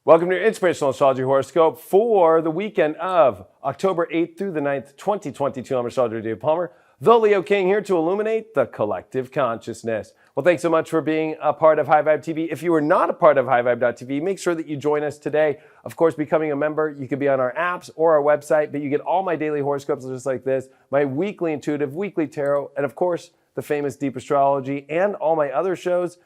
Welcome to your Inspirational Astrology Horoscope for the weekend of October 8th through the 9th, 2022. I'm Astrologer Dave Palmer, the Leo King, here to illuminate the collective consciousness. Well, thanks so much for being a part of High Vibe TV. If you are not a part of HighVibe.tv, make sure that you join us today. Of course, becoming a member, you could be on our apps or our website, but you get all my daily horoscopes just like this, my weekly intuitive, weekly tarot, and of course, the famous Deep Astrology and all my other shows,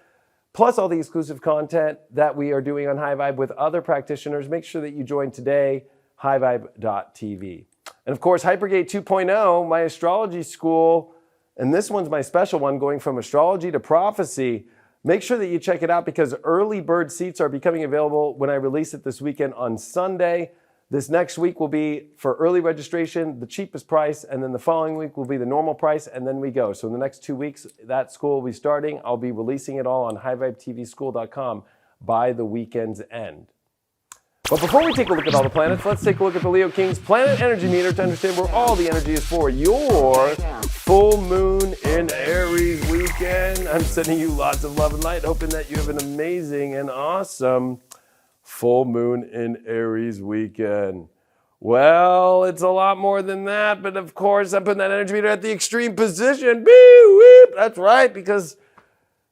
plus all the exclusive content that we are doing on High Vibe with other practitioners. Make sure that you join today, highvibe.tv. And of course, Hypergate 2.0, my astrology school, and this one's my special one, going from astrology to prophecy. Make sure that you check it out because early bird seats are becoming available when I release it this weekend on Sunday. This next week will be for early registration, the cheapest price, and then the following week will be the normal price, and then we go. So in the next 2 weeks, that school will be starting. I'll be releasing it all on highvibetvschool.com by the weekend's end. But before we take a look at all the planets, let's take a look at the Leo King's planet energy meter to understand where all the energy is for your full moon in Aries weekend. I'm sending you lots of love and light, hoping that you have an amazing and awesome full moon in Aries weekend. Well, it's a lot more than that, but of course I'm putting that energy meter at the extreme position. Beep, that's right, because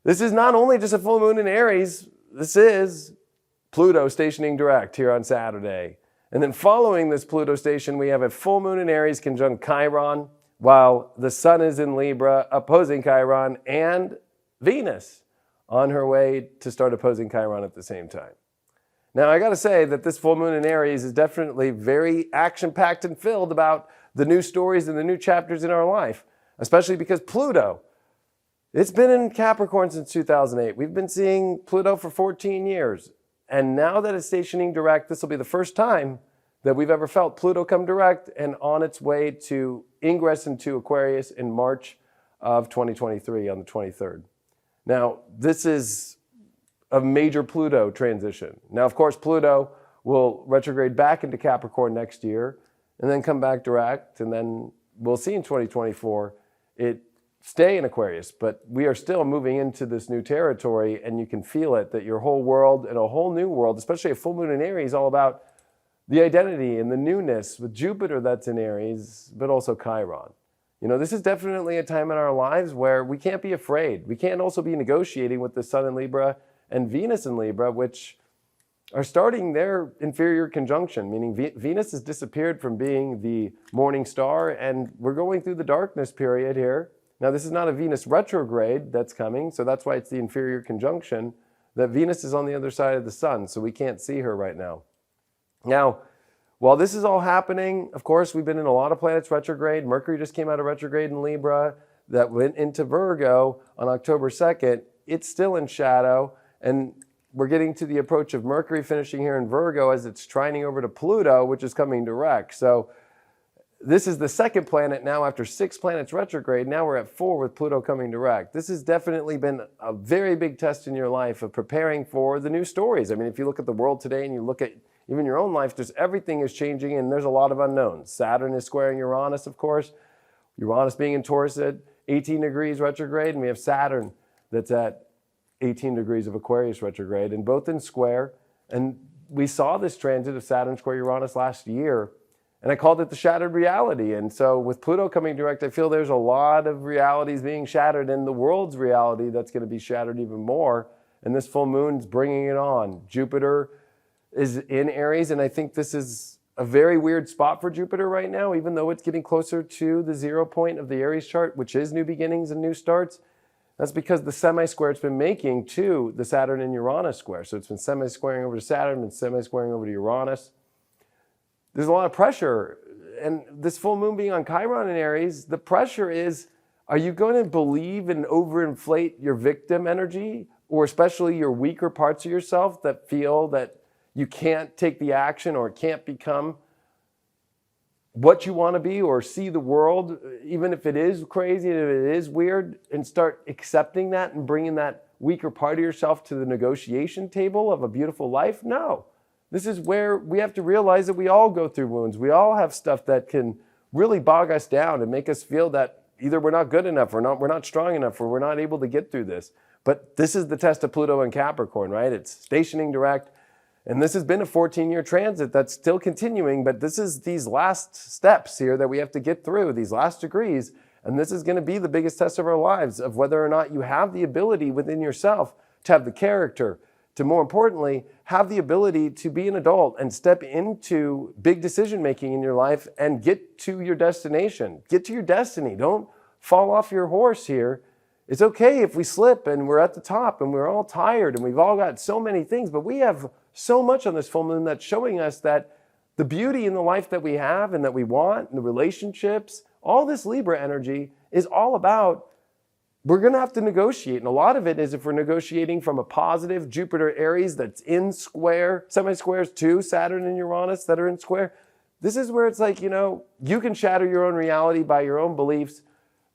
this is not only just a full moon in Aries, this is Pluto stationing direct here on Saturday. And then following this Pluto station, we have a full moon in Aries conjunct Chiron, while the sun is in Libra opposing Chiron, and Venus on her way to start opposing Chiron at the same time. Now, I got to say that this full moon in Aries is definitely very action-packed and filled about the new stories and the new chapters in our life, especially because Pluto, it's been in Capricorn since 2008. We've been seeing Pluto for 14 years. And now that it's stationing direct, this will be the first time that we've ever felt Pluto come direct and on its way to ingress into Aquarius in March of 2023 on the 23rd. Now, this is a major Pluto transition. Now, of course, Pluto will retrograde back into Capricorn next year and then come back direct. And then we'll see in 2024 it stay in Aquarius. But we are still moving into this new territory, and you can feel it, that your whole world and a whole new world, especially a full moon in Aries, is all about the identity and the newness with Jupiter that's in Aries, but also Chiron. You know, this is definitely a time in our lives where we can't be afraid. We can't also be negotiating with the Sun in Libra and Venus in Libra, which are starting their inferior conjunction, meaning Venus has disappeared from being the morning star, and we're going through the darkness period here. Now, this is not a Venus retrograde that's coming, so that's why it's the inferior conjunction, that Venus is on the other side of the sun, so we can't see her right now. Now, while this is all happening, of course, we've been in a lot of planets retrograde. Mercury just came out of retrograde in Libra that went into Virgo on October 2nd. It's still in shadow. And we're getting to the approach of Mercury finishing here in Virgo as it's trining over to Pluto, which is coming direct. So this is the second planet now after 6 planets retrograde. Now we're at 4 with Pluto coming direct. This has definitely been a very big test in your life of preparing for the new stories. I mean, if you look at the world today and you look at even your own life, just everything is changing and there's a lot of unknowns. Saturn is squaring Uranus, of course. Uranus being in Taurus at 18 degrees retrograde, and we have Saturn that's at 18 degrees of Aquarius retrograde, and both in square. And we saw this transit of Saturn square Uranus last year, and I called it the shattered reality. And so with Pluto coming direct, I feel there's a lot of realities being shattered, and the world's reality that's going to be shattered even more. And this full moon's bringing it on. Jupiter is in Aries, and I think this is a very weird spot for Jupiter right now, even though it's getting closer to the 0 point of the Aries chart, which is new beginnings and new starts. That's because the semi-square it's been making to the Saturn and Uranus square. So it's been semi-squaring over to Saturn and semi-squaring over to Uranus. There's a lot of pressure. And this full moon being on Chiron in Aries, the pressure is, are you going to believe and overinflate your victim energy, or especially your weaker parts of yourself that feel that you can't take the action or can't become what you want to be or see the world, even if it is crazy and if it is weird, and start accepting that and bringing that weaker part of yourself to the negotiation table of a beautiful life? No. This is where we have to realize that we all go through wounds. We all have stuff that can really bog us down and make us feel that either we're not good enough or we're not strong enough or we're not able to get through this. But this is the test of Pluto and Capricorn, right? It's stationing direct. And this has been a 14-year transit that's still continuing, but this is these last steps here that we have to get through, these last degrees. And this is going to be the biggest test of our lives, of whether or not you have the ability within yourself to have the character, to more importantly, have the ability to be an adult and step into big decision making in your life and get to your destination, get to your destiny. Don't fall off your horse here. It's okay if we slip and we're at the top and we're all tired and we've all got so many things, but we have so much on this full moon that's showing us that the beauty in the life that we have and that we want, and the relationships, all this Libra energy is all about, we're going to have to negotiate. And a lot of it is if we're negotiating from a positive Jupiter Aries that's in square, semi-squares to Saturn and Uranus that are in square. This is where it's like, you can shatter your own reality by your own beliefs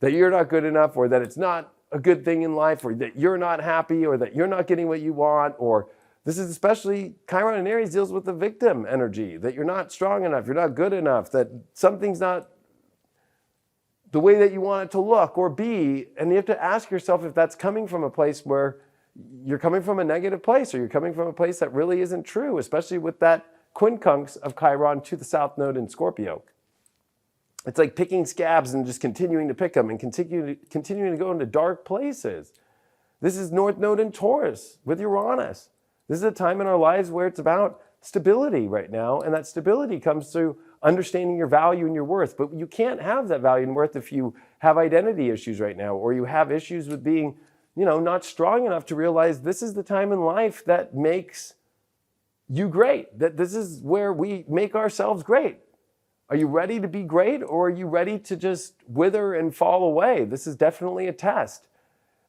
that you're not good enough, or that it's not a good thing in life, or that you're not happy, or that you're not getting what you want. Or this is especially, Chiron and Aries deals with the victim energy, that you're not strong enough, you're not good enough, that something's not the way that you want it to look or be. And you have to ask yourself if that's coming from a place where you're coming from a negative place, or you're coming from a place that really isn't true, especially with that quincunx of Chiron to the South Node in Scorpio. It's like picking scabs and just continuing to pick them and continuing to go into dark places. This is North Node in Taurus with Uranus. This is a time in our lives where it's about stability right now, and that stability comes through understanding your value and your worth. But you can't have that value and worth if you have identity issues right now, or you have issues with being, not strong enough to realize this is the time in life that makes you great, that this is where we make ourselves great. Are you ready to be great, or are you ready to just wither and fall away? This is definitely a test.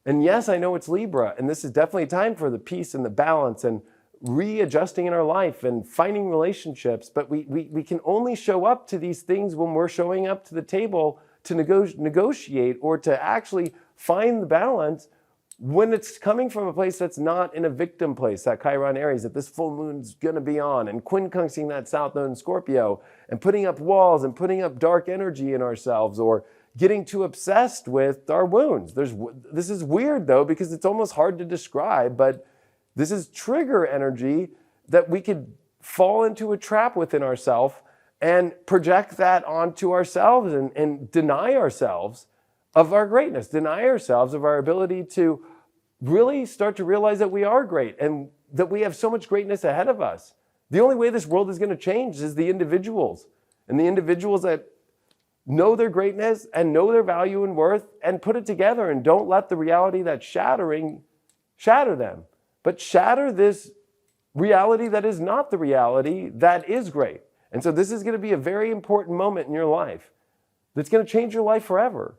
And yes, I know it's Libra, and this is definitely time for the peace and the balance and readjusting in our life and finding relationships. But we can only show up to these things when we're showing up to the table to negotiate or to actually find the balance, when it's coming from a place that's not in a victim place, that Chiron Aries that this full moon's going to be on, and quincunxing that South Node in Scorpio, and putting up walls and putting up dark energy in ourselves, or getting too obsessed with our wounds. This is weird though, because it's almost hard to describe, but this is trigger energy that we could fall into a trap within ourselves and project that onto ourselves and deny ourselves of our greatness, deny ourselves of our ability to really start to realize that we are great and that we have so much greatness ahead of us. The only way this world is going to change is the individuals, and the individuals that know their greatness and know their value and worth and put it together, and don't let the reality that's shattering shatter them, but shatter this reality that is not the reality that is great. And so this is going to be a very important moment in your life that's going to change your life forever.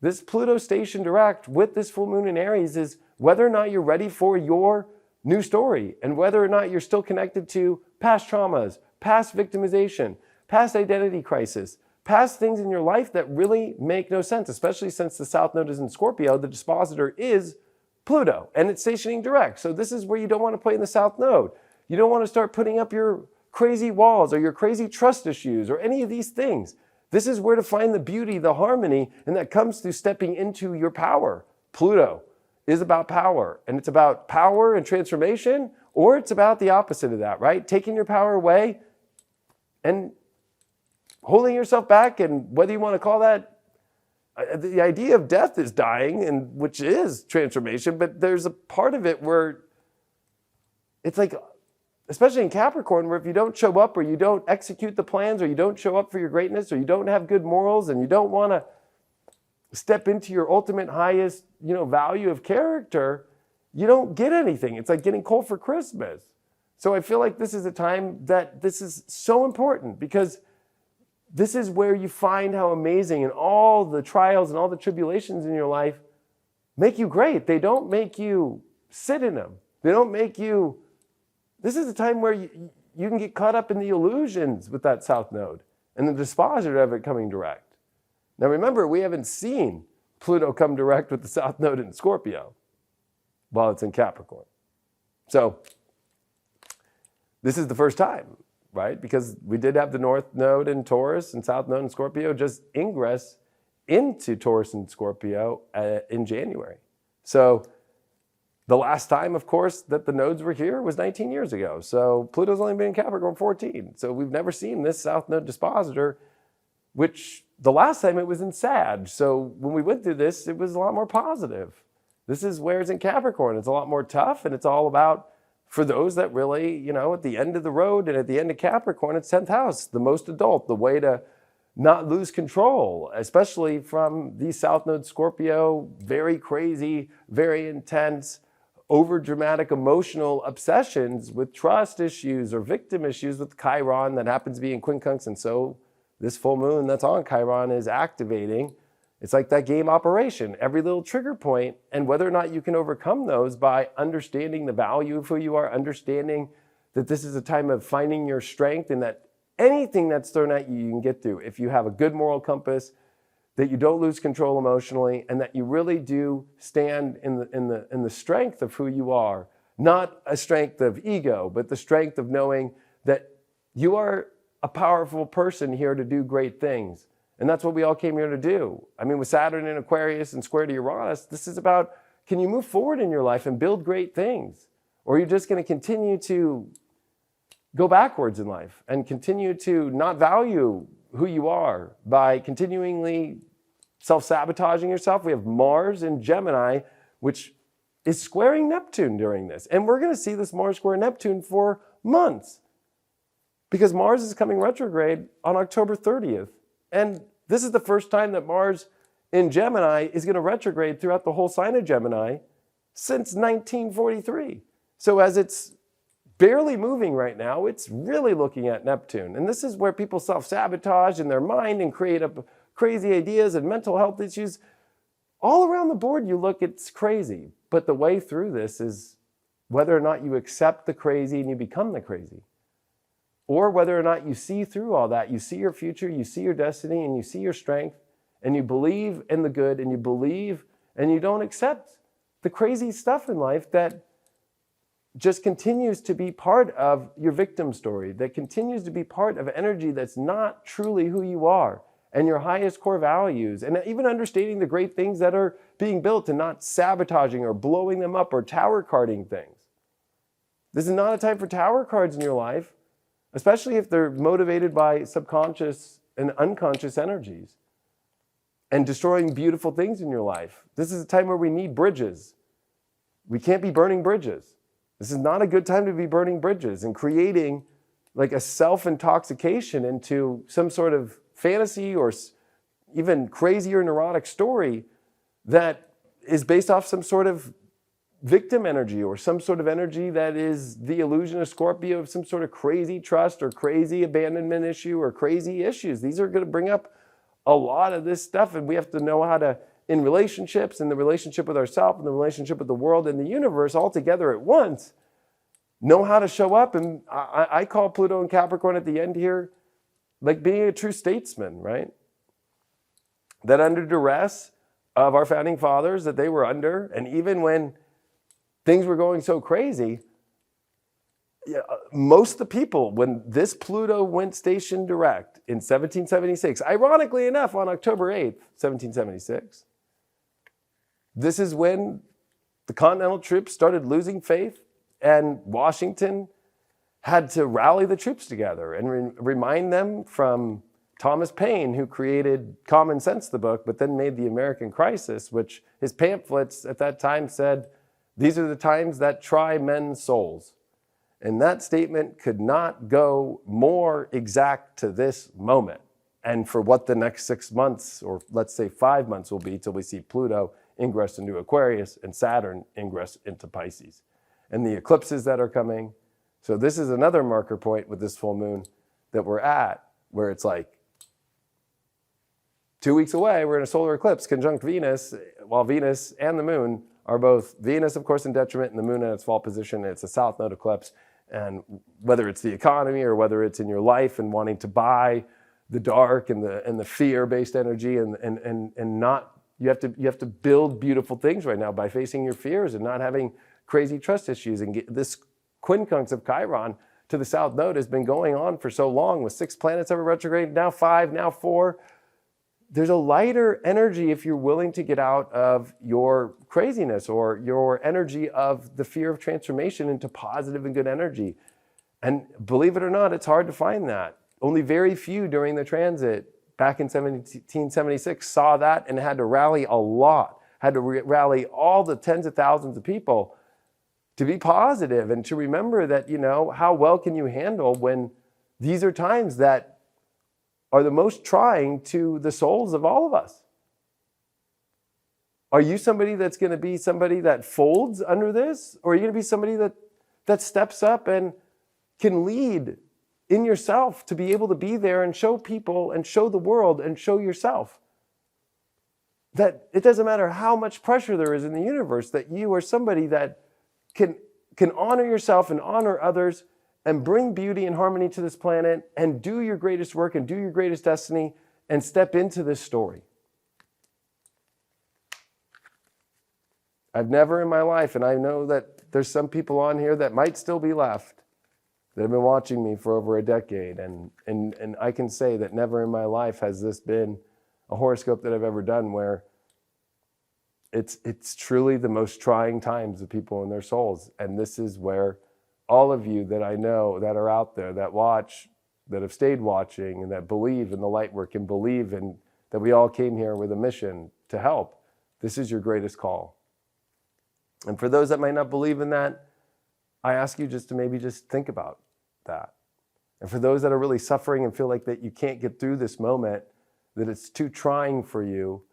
This Pluto station direct with this full moon in Aries is whether or not you're ready for your new story, and whether or not you're still connected to past traumas, past victimization, past identity crisis, past things in your life that really make no sense, especially since the South Node is in Scorpio. The dispositor is Pluto, and it's stationing direct. So this is where you don't want to play in the South Node. You don't want to start putting up your crazy walls or your crazy trust issues or any of these things. This is where to find the beauty, the harmony, and that comes through stepping into your power. Pluto is about power, and it's about power and transformation, or it's about the opposite of that, right? Taking your power away and holding yourself back, and whether you want to call that, the idea of death is dying, and which is transformation, but there's a part of it where it's like, especially in Capricorn, where if you don't show up, or you don't execute the plans, or you don't show up for your greatness, or you don't have good morals, and you don't want to step into your ultimate highest, value of character, you don't get anything. It's like getting coal for Christmas. So I feel like this is a time that this is so important, because this is where you find how amazing, and all the trials and all the tribulations in your life make you great. They don't make you sit in them. They don't make you... This is a time where you can get caught up in the illusions with that South Node and the dispositor of it coming direct. Now remember, we haven't seen Pluto come direct with the South Node in Scorpio while it's in Capricorn. So this is the first time, right? Because we did have the North Node in Taurus and South Node in Scorpio just ingress into Taurus and Scorpio in January. So The last time, of course, that the nodes were here was 19 years ago. So Pluto's only been in Capricorn 14. So we've never seen this South Node dispositor, which the last time it was in Sag. So when we went through this, it was a lot more positive. This is where it's in Capricorn. It's a lot more tough, and it's all about, for those that really, at the end of the road and at the end of Capricorn, it's 10th house, the most adult, the way to not lose control, especially from these South Node Scorpio, very crazy, very intense, over-dramatic emotional obsessions with trust issues or victim issues with Chiron that happens to be in quincunx. And so this full moon that's on Chiron is activating. It's like that game Operation, every little trigger point, and whether or not you can overcome those by understanding the value of who you are, understanding that this is a time of finding your strength and that anything that's thrown at you, you can get through. If you have a good moral compass, that you don't lose control emotionally, and that you really do stand in the strength of who you are, not a strength of ego, but the strength of knowing that you are a powerful person here to do great things. And that's what we all came here to do. I mean, with Saturn in Aquarius and square to Uranus, this is about, can you move forward in your life and build great things? Or are you just going to continue to go backwards in life and continue to not value who you are by continually self-sabotaging yourself? We have Mars in Gemini, which is squaring Neptune during this. And we're going to see this Mars square Neptune for months because Mars is coming retrograde on October 30th. And this is the first time that Mars in Gemini is going to retrograde throughout the whole sign of Gemini since 1943. So as it's barely moving right now, it's really looking at Neptune. And this is where people self-sabotage in their mind and create up crazy ideas and mental health issues. All around the board you look, it's crazy. But the way through this is whether or not you accept the crazy and you become the crazy. Or whether or not you see through all that, you see your future, you see your destiny, and you see your strength, and you believe in the good, and you believe, and you don't accept the crazy stuff in life that just continues to be part of your victim story, that continues to be part of energy that's not truly who you are and your highest core values, and even understanding the great things that are being built and not sabotaging or blowing them up or tower carding things. This is not a time for tower cards in your life, especially if they're motivated by subconscious and unconscious energies and destroying beautiful things in your life. This is a time where we need bridges. We can't be burning bridges. This is not a good time to be burning bridges and creating like a self-intoxication into some sort of fantasy or even crazier neurotic story that is based off some sort of victim energy or some sort of energy that is the illusion of Scorpio of some sort of crazy trust or crazy abandonment issue or crazy issues. These are going to bring up a lot of this stuff, and we have to know how to, in relationships, in the relationship with ourselves, in the relationship with the world and the universe all together at once, know how to show up. And I call Pluto and Capricorn at the end here like being a true statesman, right? That under duress of our founding fathers that they were under, and even when things were going so crazy, most of the people, when this Pluto went station direct in 1776, ironically enough, on October 8th, 1776, this is when the Continental troops started losing faith, and Washington had to rally the troops together and remind them from Thomas Paine, who created Common Sense, the book, but then made The American Crisis, which his pamphlets at that time said, these are the times that try men's souls. And that statement could not go more exact to this moment and for what the next 6 months, or let's say 5 months will be till we see Pluto ingress into Aquarius and Saturn ingress into Pisces. And the eclipses that are coming. So this is another marker point with this full moon that we're at, where it's like 2 weeks away, we're in a solar eclipse conjunct Venus, while Venus and the moon are both, Venus, of course, in detriment, and the moon in its fall position. It's a south node eclipse. And whether it's the economy or whether it's in your life and wanting to buy the dark and the fear-based energy and not, you have to build beautiful things right now by facing your fears and not having crazy trust issues. And this quincunx of Chiron to the south node has been going on for so long with 6 planets ever retrograde, now 5, now 4. there's a lighter energy if you're willing to get out of your craziness or your energy of the fear of transformation into positive and good energy. And believe it or not, it's hard to find that. Only very few during the transit back in 1776 saw that and had to rally a lot, had to rally all the tens of thousands of people to be positive and to remember that, how well can you handle when these are times that are the most trying to the souls of all of us. Are you somebody that's going to be somebody that folds under this? Or are you going to be somebody that steps up and can lead in yourself to be able to be there and show people and show the world and show yourself that it doesn't matter how much pressure there is in the universe, that you are somebody that can honor yourself and honor others and bring beauty and harmony to this planet and do your greatest work and do your greatest destiny and step into this story. I've never in my life, and I know that there's some people on here that might still be left that have been watching me for over a decade, and I can say that never in my life has this been a horoscope that I've ever done where it's truly the most trying times of people in their souls. And this is where all of you that I know that are out there, that watch, that have stayed watching, and that believe in the light work and believe in that we all came here with a mission to help, this is your greatest call. And for those that might not believe in that, I ask you just to maybe just think about that. And for those that are really suffering and feel like that you can't get through this moment, that it's too trying for you,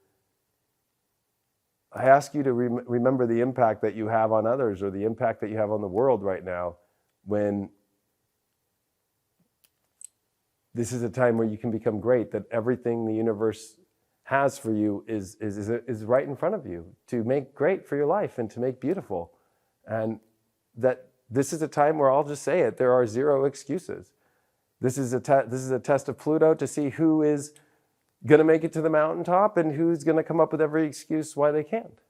I ask you to remember the impact that you have on others or the impact that you have on the world right now, when this is a time where you can become great, that everything the universe has for you is right in front of you to make great for your life and to make beautiful. And that this is a time where I'll just say it, there are zero excuses. This is a test of Pluto to see who is going to make it to the mountaintop and who's going to come up with every excuse why they can't.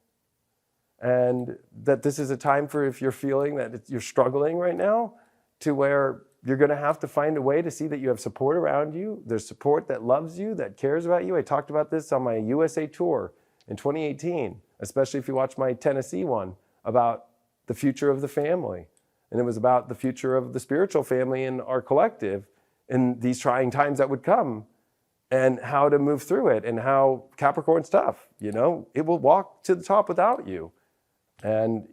And that this is a time for, if you're feeling that you're struggling right now, to where you're going to have to find a way to see that you have support around you. There's support that loves you, that cares about you. I talked about this on my USA tour in 2018, especially if you watch my Tennessee one, about the future of the family. And it was about the future of the spiritual family in our collective in these trying times that would come, and how to move through it, and how Capricorn's tough. It will walk to the top without you. And,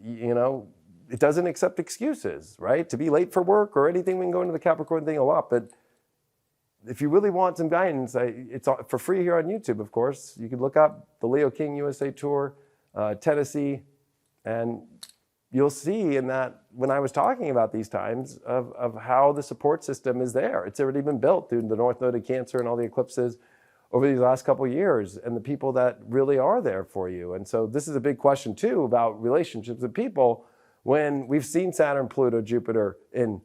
it doesn't accept excuses, right? To be late for work or anything, we can go into the Capricorn thing a lot. But if you really want some guidance, it's for free here on YouTube, of course. You can look up the Leo King USA Tour, Tennessee, and you'll see in that when I was talking about these times of how the support system is there. It's already been built through the North Node of Cancer and all the eclipses over these last couple of years, and the people that really are there for you. And so this is a big question too about relationships with people, when we've seen Saturn, Pluto, Jupiter in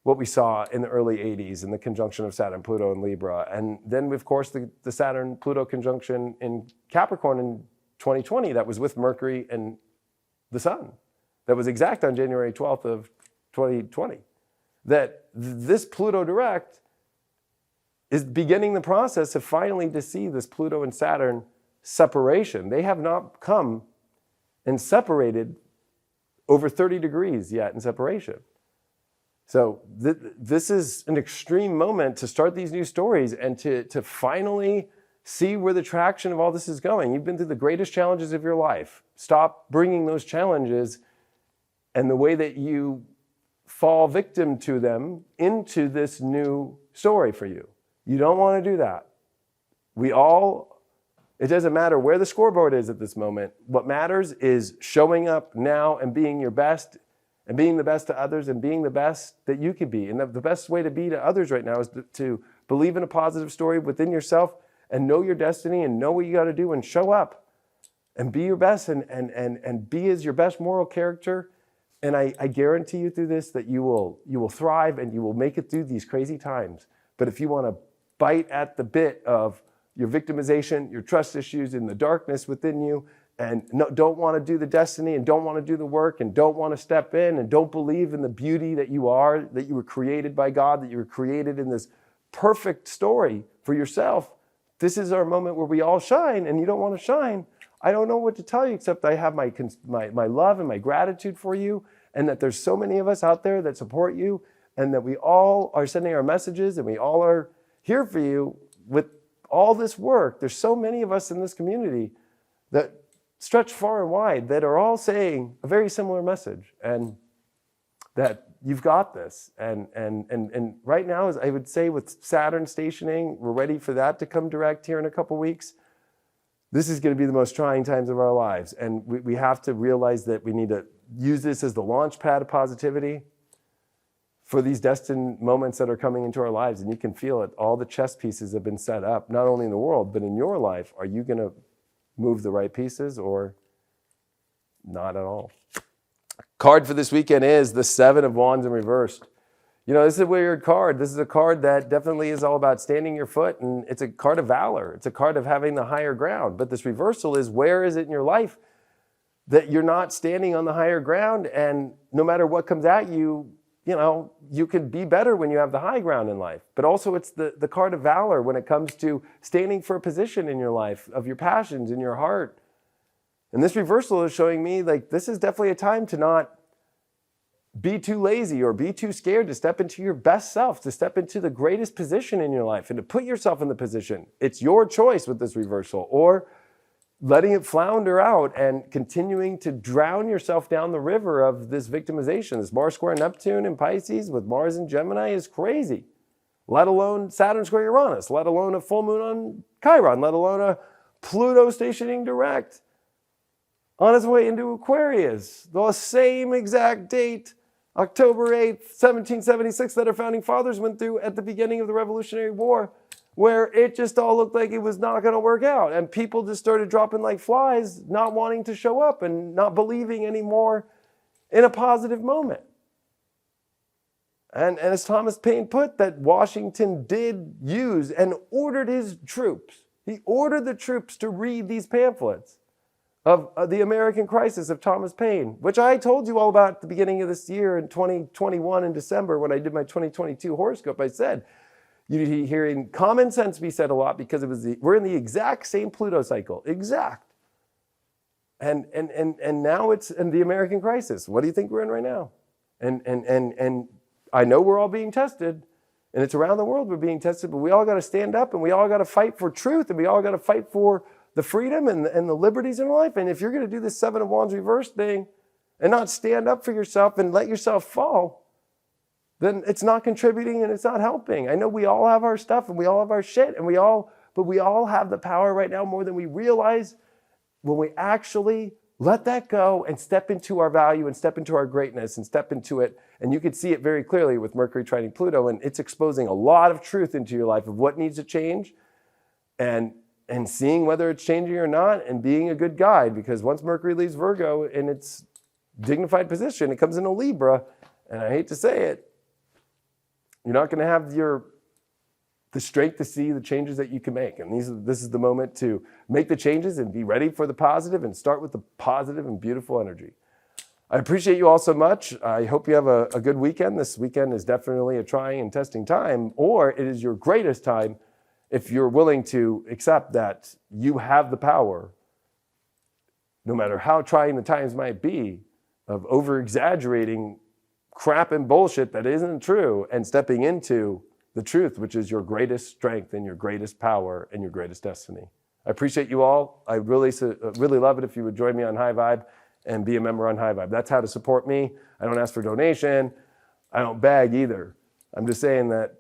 what we saw in the early 80s in the conjunction of Saturn, Pluto, and Libra. And then, of course, the Saturn-Pluto conjunction in Capricorn in 2020 that was with Mercury and the Sun. That was exact on January 12th of 2020. That this Pluto direct is beginning the process of finally to see this Pluto and Saturn separation. They have not come and separated over 30 degrees yet in separation. So this is an extreme moment to start these new stories and to finally see where the traction of all this is going. You've been through the greatest challenges of your life. Stop bringing those challenges and the way that you fall victim to them into this new story for you. You don't want to do that. It doesn't matter where the scoreboard is at this moment. What matters is showing up now and being your best and being the best to others and being the best that you can be. And the best way to be to others right now is to believe in a positive story within yourself and know your destiny and know what you got to do and show up and be your best and be as your best moral character. And I guarantee you through this that you will thrive and you will make it through these crazy times. But if you want to bite at the bit of your victimization, your trust issues in the darkness within you, and don't want to do the destiny and don't want to do the work and don't want to step in and don't believe in the beauty that you are, that you were created by God, that you were created in this perfect story for yourself this is our moment where we all shine, and you don't want to shine, I don't know what to tell you except I have my love and my gratitude for you, and that there's so many of us out there that support you, and that we all are sending our messages, and we all are here for you with all this work. There's so many of us in this community that stretch far and wide that are all saying a very similar message, and that you've got this. And right now, as I would say, with Saturn stationing, we're ready for that to come direct here in a couple weeks. This is going to be the most trying times of our lives. And we have to realize that we need to use this as the launch pad of positivity for these destined moments that are coming into our lives. And you can feel it. All the chess pieces have been set up, not only in the world, but in your life. Are you going to move the right pieces or not at all? Card for this weekend is the Seven of Wands in reversed. You know, this is a weird card. This is a card that definitely is all about standing your foot, and it's a card of valor. It's a card of having the higher ground. But this reversal is, where is it in your life that you're not standing on the higher ground, and no matter what comes at you, you know, you can be better when you have the high ground in life. But also it's the card of valor when it comes to standing for a position in your life, of your passions, in your heart. And this reversal is showing me, like, this is definitely a time to not be too lazy or be too scared to step into your best self, to step into the greatest position in your life and to put yourself in the position. It's your choice with this reversal, or letting it flounder out and continuing to drown yourself down the river of this victimization. This Mars square Neptune in Pisces with Mars in Gemini is crazy, let alone Saturn square Uranus, let alone a full moon on Chiron, let alone a Pluto stationing direct on its way into Aquarius. The same exact date, October 8th, 1776, that our founding fathers went through at the beginning of the Revolutionary War, where it just all looked like it was not going to work out. And people just started dropping like flies, not wanting to show up and not believing anymore in a positive moment. And as Thomas Paine put, that Washington did use and ordered his troops. He ordered the troops to read these pamphlets of the American Crisis of Thomas Paine, which I told you all about at the beginning of this year in 2021 in December when I did my 2022 horoscope. I said, you're hearing common sense be said a lot because we're in the exact same Pluto cycle, exact. And now it's in the American Crisis. What do you think we're in right now? And I know we're all being tested, and it's around the world we're being tested, but we all got to stand up, and we all got to fight for truth, and we all got to fight for the freedom and the liberties in life. And if you're going to do this Seven of Wands reverse thing and not stand up for yourself and let yourself fall, then it's not contributing and it's not helping. I know we all have our stuff and we all have our shit, but we all have the power right now more than we realize when we actually let that go and step into our value and step into our greatness and step into it. And you can see it very clearly with Mercury trining Pluto, and it's exposing a lot of truth into your life of what needs to change, and seeing whether it's changing or not, and being a good guide. Because once Mercury leaves Virgo in its dignified position, it comes into Libra, and I hate to say it, you're not going to have the strength to see the changes that you can make. And this is the moment to make the changes and be ready for the positive and start with the positive and beautiful energy. I appreciate you all so much. I hope you have a good weekend. This weekend is definitely a trying and testing time, or it is your greatest time if you're willing to accept that you have the power, no matter how trying the times might be, of over-exaggerating crap and bullshit that isn't true and stepping into the truth, which is your greatest strength and your greatest power and your greatest destiny. I appreciate you all. I really love it if you would join me on High Vibe and be a member on High Vibe. That's how to support me. I don't ask for donation. I don't beg either. I'm just saying that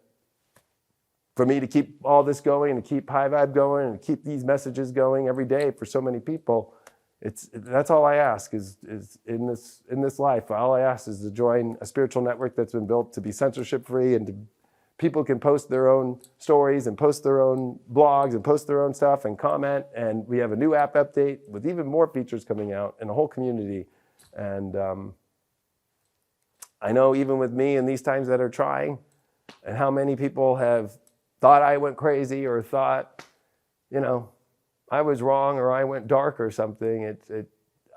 for me to keep all this going and to keep High Vibe going and to keep these messages going every day for so many people, that's all I ask is in this life. All I ask is to join a spiritual network that's been built to be censorship free, and people can post their own stories and post their own blogs and post their own stuff and comment. And we have a new app update with even more features coming out and a whole community. And I know even with me in these times that are trying, and how many people have thought I went crazy or thought, I was wrong or I went dark or something.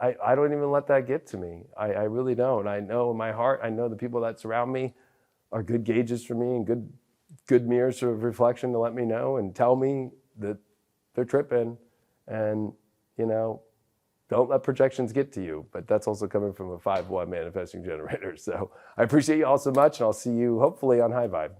I don't even let that get to me. I really don't. I know in my heart, I know the people that surround me are good gauges for me and good mirrors of reflection to let me know and tell me that they're tripping. And, you know, don't let projections get to you. But that's also coming from a 5-1 manifesting generator. So I appreciate you all so much, and I'll see you hopefully on High Vibe.